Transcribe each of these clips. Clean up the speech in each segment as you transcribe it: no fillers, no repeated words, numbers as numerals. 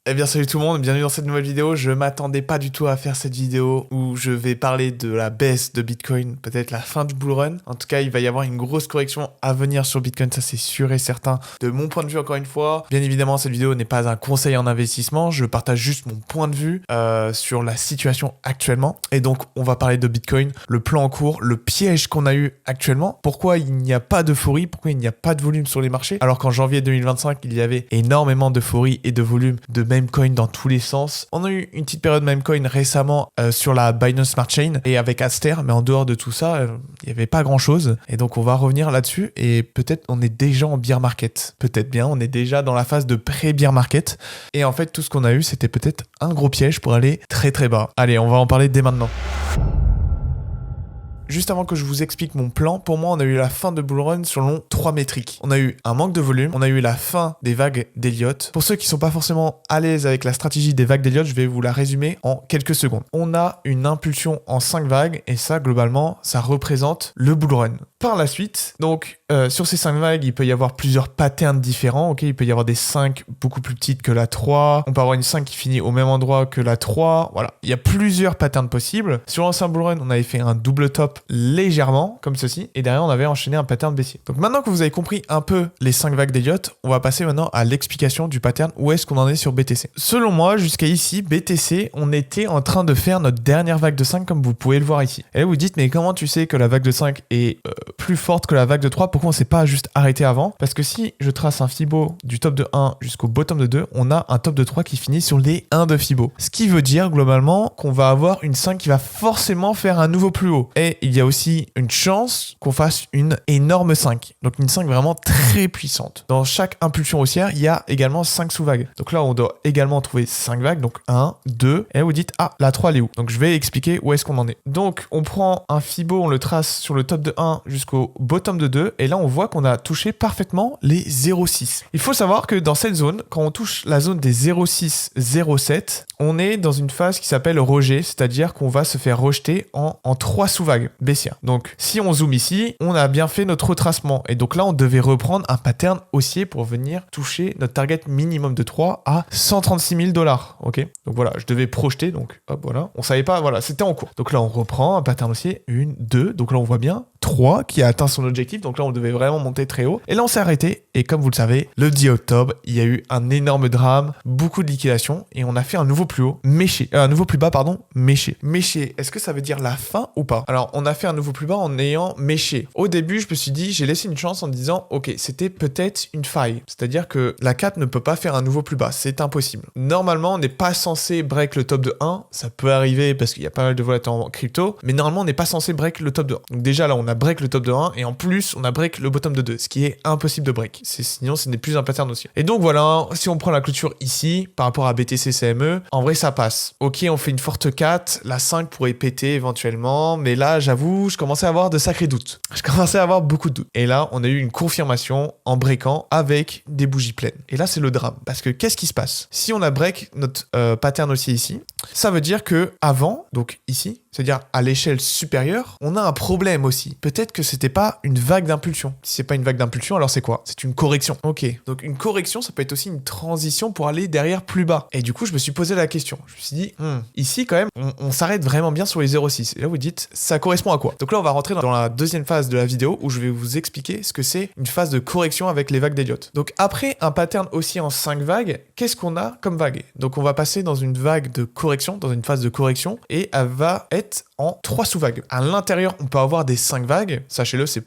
Eh bien salut tout le monde, bienvenue dans cette nouvelle vidéo. Je m'attendais pas du tout à faire cette vidéo où je vais parler de la baisse de Bitcoin, peut-être la fin du bull run. En tout cas, il va y avoir une grosse correction à venir sur Bitcoin, ça c'est sûr et certain. De mon point de vue, encore une fois, bien évidemment, cette vidéo n'est pas un conseil en investissement, je partage juste mon point de vue sur la situation actuellement. Et donc, on va parler de Bitcoin, le plan en cours, le piège qu'on a eu actuellement. Pourquoi il n'y a pas d'euphorie, pourquoi il n'y a pas de volume sur les marchés, alors qu'en janvier 2025, il y avait énormément d'euphorie et de volume de Memecoin dans tous les sens. On a eu une petite période Memecoin récemment sur la Binance Smart Chain et avec Aster, mais en dehors de tout ça, il n'y avait pas grand chose. Et donc on va revenir là-dessus et peut-être on est déjà en bear market. Peut-être bien, on est déjà dans la phase de pré-bear market. Et en fait, tout ce qu'on a eu, c'était peut-être un gros piège pour aller très très bas. Allez, on va en parler dès maintenant. Juste avant que je vous explique mon plan, pour moi, on a eu la fin de bull run selon 3 métriques. On a eu un manque de volume, on a eu la fin des vagues d'Elliott. Pour ceux qui sont pas forcément à l'aise avec la stratégie des vagues d'Elliott, je vais vous la résumer en quelques secondes. On a une impulsion en 5 vagues et ça, globalement, ça représente le bull run. Par la suite, donc sur ces 5 vagues, il peut y avoir plusieurs patterns différents. Ok, il peut y avoir des 5 beaucoup plus petites que la 3. On peut avoir une 5 qui finit au même endroit que la 3. Voilà, il y a plusieurs patterns possibles. Sur l'ancien bull run, on avait fait un double top légèrement, comme ceci. Et derrière, on avait enchaîné un pattern baissier. Donc maintenant que vous avez compris un peu les 5 vagues d'Elliott, on va passer maintenant à l'explication du pattern. Où est-ce qu'on en est sur BTC? Selon moi, jusqu'à ici, BTC, on était en train de faire notre dernière vague de 5, comme vous pouvez le voir ici. Et là, vous dites, mais comment tu sais que la vague de 5 est plus forte que la vague de 3, pourquoi on s'est pas juste arrêté avant? Parce que si je trace un Fibo du top de 1 jusqu'au bottom de 2, on a un top de 3 qui finit sur les 1 de Fibo. Ce qui veut dire globalement qu'on va avoir une 5 qui va forcément faire un nouveau plus haut. Et il y a aussi une chance qu'on fasse une énorme 5. Donc une 5 vraiment très puissante. Dans chaque impulsion haussière, il y a également 5 sous-vagues. Donc là, on doit également trouver 5 vagues. Donc 1, 2, et là vous dites, ah, la 3 elle est où? Donc je vais expliquer où est-ce qu'on en est. Donc on prend un Fibo, on le trace sur le top de 1 jusqu'au bottom de 2, et là on voit qu'on a touché parfaitement les 0,6. Il faut savoir que dans cette zone, quand on touche la zone des 0,6, 0,7, on est dans une phase qui s'appelle rejet, c'est-à-dire qu'on va se faire rejeter en 3 sous-vagues baissières. Donc si on zoome ici, on a bien fait notre retracement, et donc là on devait reprendre un pattern haussier pour venir toucher notre target minimum de 3 à 136 000 $. Ok, donc voilà, je devais projeter, donc hop, voilà, on savait pas, voilà, c'était en cours. Donc là on reprend un pattern haussier, 1, 2, donc là on voit bien 3 qui a atteint son objectif, donc là on devait vraiment monter très haut, et là on s'est arrêté, et comme vous le savez, le 10 octobre, il y a eu un énorme drame, beaucoup de liquidation, et on a fait un nouveau plus haut, méché, un nouveau plus bas, pardon, méché. Méché, est-ce que ça veut dire la fin ou pas? Alors on a fait un nouveau plus bas en ayant méché. Au début, je me suis dit, j'ai laissé une chance en disant, ok, c'était peut-être une faille, c'est-à-dire que la 4 ne peut pas faire un nouveau plus bas, c'est impossible. Normalement, on n'est pas censé break le top de 1, ça peut arriver parce qu'il y a pas mal de volatilité en crypto, mais normalement, on n'est pas censé break le top de 1. Donc déjà là, on a break le top de 1, et en plus, on a break le bottom de 2, ce qui est impossible de break. Sinon, ce n'est plus un pattern haussier. Et donc voilà, si on prend la clôture ici, par rapport à BTC CME, en vrai, ça passe. Ok, on fait une forte 4, la 5 pourrait péter éventuellement, mais là, j'avoue, je commençais à avoir de sacrés doutes. Je commençais à avoir beaucoup de doutes. Et là, on a eu une confirmation en breakant avec des bougies pleines. Et là, c'est le drame. Parce que qu'est-ce qui se passe? Si on a break notre pattern haussier ici, ça veut dire que avant, donc ici, c'est-à-dire à l'échelle supérieure, on a un problème aussi. Peut-être que c'était pas une vague d'impulsion. Si c'est pas une vague d'impulsion, alors c'est quoi? C'est une correction. Ok. Donc une correction, ça peut être aussi une transition pour aller derrière plus bas. Et du coup, je me suis posé la question. Je me suis dit, ici quand même, on s'arrête vraiment bien sur les 0,6. Et là, vous dites, ça correspond à quoi? Donc là, on va rentrer dans la deuxième phase de la vidéo où je vais vous expliquer ce que c'est une phase de correction avec les vagues d'Elliott. Donc après un pattern aussi en 5 vagues, qu'est-ce qu'on a comme vague? Donc on va passer dans une vague de correction, dans une phase de correction, et elle va être en 3 sous-vagues. À l'intérieur, on peut avoir des 5 vagues. Sachez-le, c'est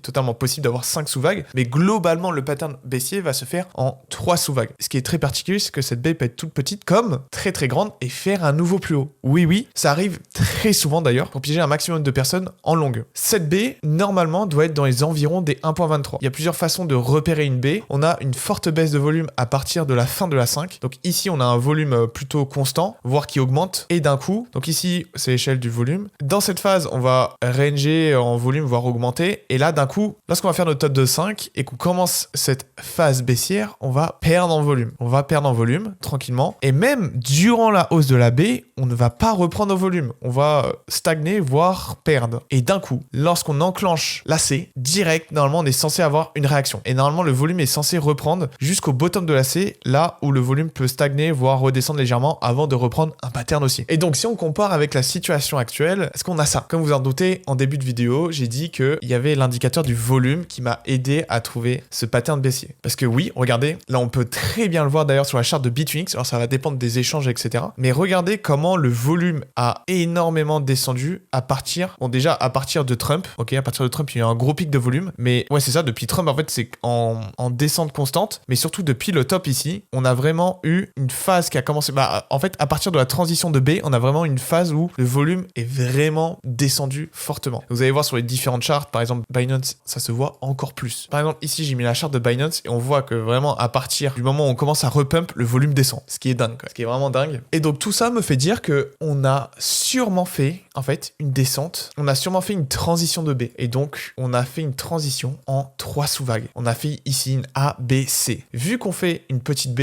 totalement possible d'avoir 5 sous-vagues. Mais globalement, le pattern baissier va se faire en 3 sous-vagues. Ce qui est très particulier, c'est que cette baie peut être toute petite comme très très grande et faire un nouveau plus haut. Oui, ça arrive très souvent d'ailleurs pour piéger un maximum de personnes en longue. Cette baie, normalement, doit être dans les environs des 1.23. Il y a plusieurs façons de repérer une baie. On a une forte baisse de volume à partir de la fin de la 5. Donc ici, on a un volume plutôt constant, voire qui augmente. Et d'un coup, donc ici, ici, c'est l'échelle du volume. Dans cette phase, on va ranger en volume, voire augmenter. Et là, d'un coup, lorsqu'on va faire notre top de 5 et qu'on commence cette phase baissière, on va perdre en volume. On va perdre en volume tranquillement. Et même durant la hausse de la baie, on ne va pas reprendre au volume. On va stagner, voire perdre. Et d'un coup, lorsqu'on enclenche la C, direct, normalement, on est censé avoir une réaction. Et normalement, le volume est censé reprendre jusqu'au bottom de la C, là où le volume peut stagner, voire redescendre légèrement avant de reprendre un pattern haussier. Et donc, si on compare avec la situation actuelle, est-ce qu'on a ça? Comme vous en doutez, en début de vidéo, j'ai dit qu'il y avait l'indicateur du volume qui m'a aidé à trouver ce pattern baissier. Parce que oui, regardez, là, on peut très bien le voir d'ailleurs sur la charte de Bitfinex. Alors, ça va dépendre des échanges, etc. Mais regardez comment le volume a énormément descendu à partir, bon, déjà, à partir de Trump. Ok, à partir de Trump, il y a eu un gros pic de volume. Mais ouais, c'est ça, depuis Trump, en fait, c'est en descente constante. Mais surtout, depuis le top ici, on a vraiment eu une phase qui a commencé. Bah, en fait, à partir de la transition de B, on a vraiment une phase où le volume est vraiment descendu fortement. Vous allez voir sur les différentes charts, par exemple, Binance, ça se voit encore plus. Par exemple, ici, j'ai mis la charte de Binance et on voit que vraiment, à partir du moment où on commence à repump, le volume descend. Ce qui est dingue, quoi. Ce qui est vraiment dingue. Et donc, tout ça me fait dire que on a sûrement fait, en fait, une descente. On a sûrement fait une transition de B. Et donc, on a fait une transition en 3 sous-vagues. On a fait ici une A, B, C. Vu qu'on fait une petite B,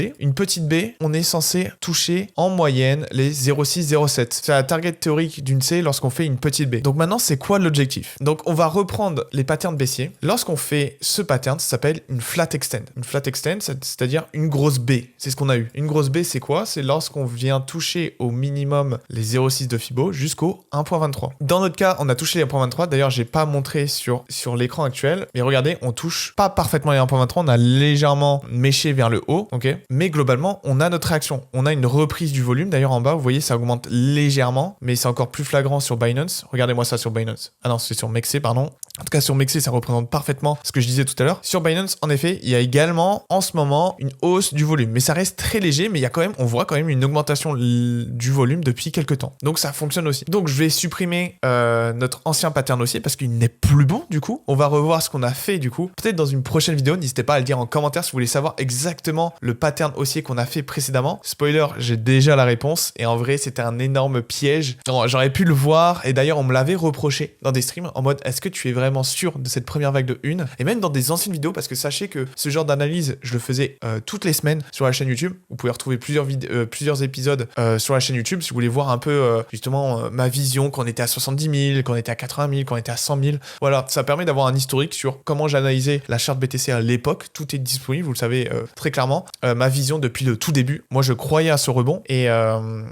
on est censé toucher en moyenne les 0,6, 0,7. C'est la target théorique d'une C lorsqu'on fait une petite B. Donc maintenant, c'est quoi l'objectif? Donc, on va reprendre les patterns baissiers. Lorsqu'on fait ce pattern, ça s'appelle une flat extend. Une flat extend, c'est-à-dire une grosse B. C'est ce qu'on a eu. Une grosse B, c'est quoi? C'est lorsqu'on vient toucher au minimum les 0,6 de Fibo jusqu'au 1.23. Dans notre cas, on a touché les 1.23. D'ailleurs, j'ai pas montré sur l'écran actuel. Mais regardez, on touche pas parfaitement les 1.23. On a légèrement méché vers le haut. Ok. Mais globalement, on a notre réaction. On a une reprise du volume. D'ailleurs, en bas, vous voyez, ça augmente légèrement. Mais c'est encore plus flagrant sur Binance. Regardez-moi ça sur Binance. Ah non, c'est sur Mexc, pardon. En tout cas, sur Mexc, ça représente parfaitement ce que je disais tout à l'heure. Sur Binance, en effet, il y a également, en ce moment, une hausse du volume. Mais ça reste très léger, mais il y a quand même, on voit quand même une augmentation du volume depuis quelques temps. Donc, ça fonctionne aussi. Donc, je vais supprimer notre ancien pattern haussier parce qu'il n'est plus bon, du coup. On va revoir ce qu'on a fait, du coup. Peut-être dans une prochaine vidéo, n'hésitez pas à le dire en commentaire si vous voulez savoir exactement le pattern haussier qu'on a fait précédemment. Spoiler, j'ai déjà la réponse. Et en vrai, c'était un énorme piège. J'aurais pu le voir. Et d'ailleurs, on me l'avait reproché dans des streams en mode, est-ce que tu es vraiment sûr de cette première vague de une? Et même dans des anciennes vidéos, parce que sachez que ce genre d'analyse, je le faisais toutes les semaines sur la chaîne YouTube. Vous pouvez retrouver plusieurs épisodes sur la chaîne YouTube si vous voulez voir un peu justement ma vision quand on était à 70 000, quand on était à 80 000, quand on était à 100 000. Voilà, ça permet d'avoir un historique sur comment j'analysais la charte BTC à l'époque. Tout est disponible, vous le savez très clairement. Ma vision depuis le tout début. Moi, je croyais à ce rebond et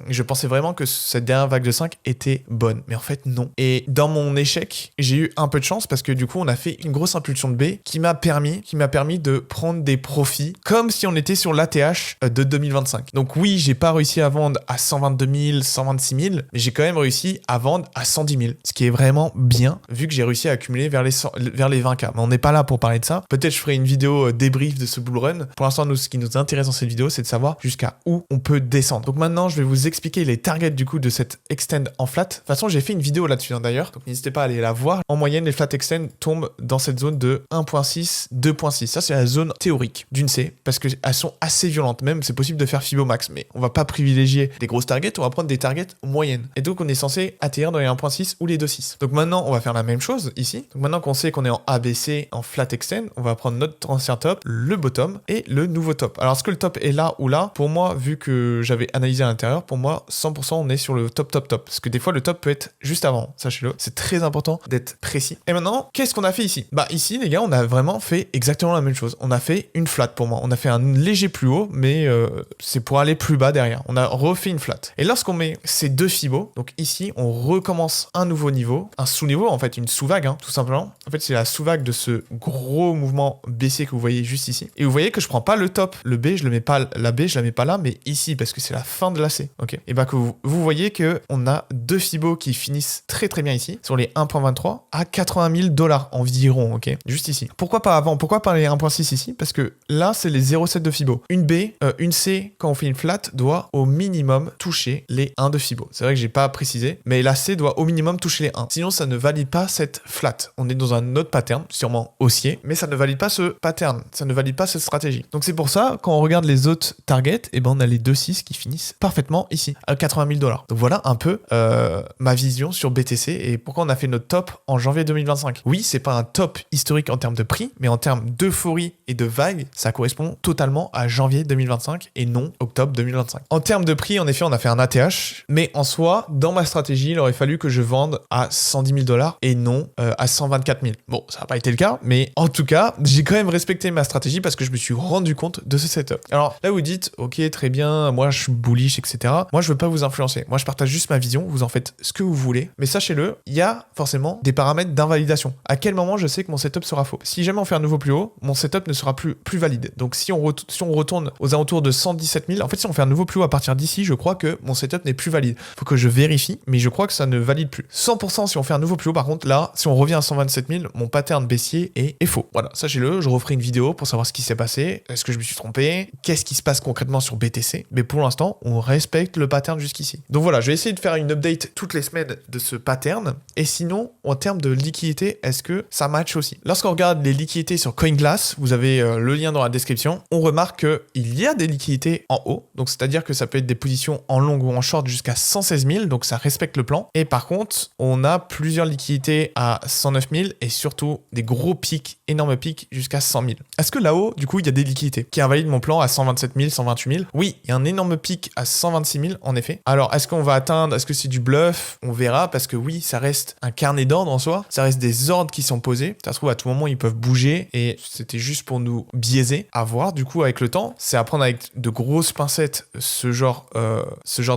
je pensais vraiment que cette dernière vague de 5 était bonne. Mais en fait, non. Et dans mon échec, j'ai eu un peu de chance parce que du coup, on a fait une grosse impulsion de B qui m'a permis de prendre des profits comme si on était sur l'ATH de 2025. Donc oui, j'ai pas réussi à vendre à 122 000, 126 000, mais j'ai quand même réussi à vendre à 110 000, ce qui est vraiment bien vu que j'ai réussi à accumuler vers les 20K. Mais on n'est pas là pour parler de ça. Peut-être je ferai une vidéo débrief de ce bull run. Pour l'instant, nous, ce qui nous intéresse dans cette vidéo, c'est de savoir jusqu'à où on peut descendre. Donc maintenant, je vais vous expliquer les targets du coup de cette extend en flat. De toute façon, j'ai fait une vidéo là-dessus d'ailleurs, donc n'hésitez pas à aller la voir. En moyenne, les flat extend tombent dans cette zone de 1.6, 2.6. Ça, c'est la zone théorique d'une C, parce qu'elles sont assez violentes. Même, c'est possible de faire Fibomax, mais on va pas privilégier des grosses targets, on va prendre des targets moyennes. Et donc, on est censé atterrir dans les 1.6 ou les 2.6. Donc maintenant, on va faire la même chose ici. Donc maintenant qu'on sait qu'on est en ABC, en flat extend, on va prendre notre ancien top, le bottom et le nouveau top. Alors, est-ce que le top est là ou là? Pour moi, vu que j'avais analysé à l'intérieur, pour moi, 100% on est sur le top. Parce que des fois, le top peut être juste avant, sachez-le. C'est très important d'être précis. Et maintenant, qu'est-ce qu'on a fait ici? Bah ici, les gars, on a vraiment fait exactement la même chose. On a fait une flat pour moi. On a fait un léger plus haut, mais c'est pour aller plus bas derrière. On a refait une flat. Et lorsqu'on met ces deux Fibo, donc ici, on recommence un nouveau niveau, un sous-niveau, en fait, une sous-vague, tout simplement. En fait, c'est la sous-vague de ce gros mouvement baissier que vous voyez juste ici. Et vous voyez que je prends pas le top, le B, je le mets pas, la B, je la mets pas là, mais ici, parce que c'est la fin de la C. Ok. Et bah que vous voyez que on a deux Fibo qui finissent très très bien ici, sur les 1.23 à 80 000 $ environ, ok. Juste ici. Pourquoi pas avant? Pourquoi pas les 1.6 ici? Parce que là, c'est les 0,7 de Fibo. Une B, une C, quand on fait une flat, doit au minimum toucher les 1 de Fibo. C'est vrai que j'ai pas précisé, mais la C doit au minimum toucher les 1. Sinon, ça ne valide pas cette flat. On est dans un autre pattern, sûrement haussier, mais ça ne valide pas ce pattern. Ça ne valide pas cette stratégie. Donc c'est pour ça, quand on regarde les autres targets, et ben on a les 2,6 qui finissent parfaitement ici, à 80 000 $. Donc voilà un peu ma vision sur BTC et pourquoi on a fait notre top en janvier 2025. Oui, c'est pas un top historique en termes de prix, mais en termes d'euphorie et de vague, ça correspond totalement à janvier 2025 et non octobre 2025. En termes de prix, en effet, on a fait un ATH, mais en soi, dans ma stratégie, il aurait fallu que je vende à 110 000 $ et non à 124 000. Bon, ça n'a pas été le cas, mais en tout cas, j'ai quand même respecté ma stratégie parce que je me suis rendu compte de ce setup. Alors là, vous dites, ok, très bien, moi je suis bullish, etc. Moi, je veux pas vous influencer. Moi, je partage juste ma vision, vous en faites ce que vous voulez, mais sachez-le, il y a forcément des paramètres d'invalidation. À quel moment je sais que mon setup sera faux? Si jamais on fait un nouveau plus haut, mon setup ne sera plus valide. Donc si on retourne aux alentours de 117 000, en fait, si on fait un nouveau plus haut à partir d'ici, je crois que mon setup n'est plus valide. Faut que je vérifie, mais je crois que ça ne valide plus. 100% si on fait un nouveau plus haut, par contre, là, si on revient à 127 000, mon pattern baissier est faux. Voilà, sachez-le, je referai une vidéo pour savoir ce qui s'est passé, est-ce que je me suis trompé, qu'est-ce qui se passe concrètement sur BTC, mais pour l'instant, on respecte le pattern jusqu'ici. Donc voilà, je vais essayer de faire une update toutes les semaines de ce pattern, et sinon, en termes de liquidité, est-ce que ça match aussi? Lorsqu'on regarde les liquidités sur CoinGlass, vous avez le lien dans la description, on remarque qu'il y a des liquidités en haut, donc c'est-à-dire que ça peut être des positions en long ou en short jusqu'à 116 000, donc ça respecte le plan, et par contre, on a plusieurs liquidités à 109 000 et surtout des gros pics, énormes pics jusqu'à 100 000. Est-ce que là-haut, du coup, il y a des liquidités qui invalident mon plan à 127 000, 128 000? Oui, il y a un énorme pic à 126 000 en effet. Alors, est-ce qu'on va atteindre, est-ce que c'est du bluff? On verra parce que oui, ça reste un carnet d'ordre en soi, ça reste des ordres qui sont posés. Ça se trouve, à tout moment, ils peuvent bouger et c'était juste pour nous biaiser. À voir, du coup, avec le temps, c'est à prendre avec de grosses pincettes ce genre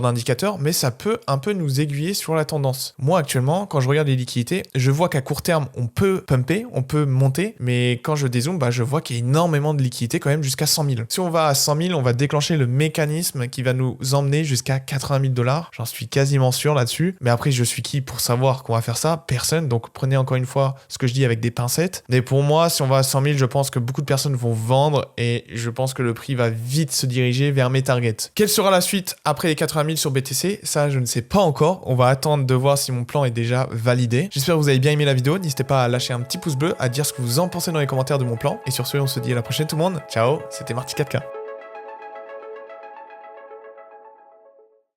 d'indicateur, mais ça peut un peu nous aiguiller sur la tendance. Moi, actuellement, quand je regarde les liquidités, je vois qu'à court terme, on peut pumper, on peut monter, mais quand je dézoome, je vois qu'il y a énormément de liquidités quand même jusqu'à 100 000. Si on va à 100 000, on va déclencher le mécanisme qui va nous emmener jusqu'à 80 000 $. J'en suis quasiment sûr là-dessus. Mais après, je suis qui pour savoir qu'on va faire ça? Personne. Donc, prenez encore une fois ce que je dis avec des pincettes. Mais pour moi, si on va à 100 000, je pense que beaucoup de personnes vont vendre et je pense que le prix va vite se diriger vers mes targets. Quelle sera la suite après les 80 000 sur BTC? Ça, je ne sais pas encore. On va attendre de voir si mon plan est déjà validé. J'espère que vous avez bien aimé la vidéo. N'hésitez pas à lâcher un petit pouce bleu, à dire ce que vous en pensez dans les commentaires de mon plan. Et sur ce, on se dit à la prochaine tout le monde. Ciao, c'était Marty 4K.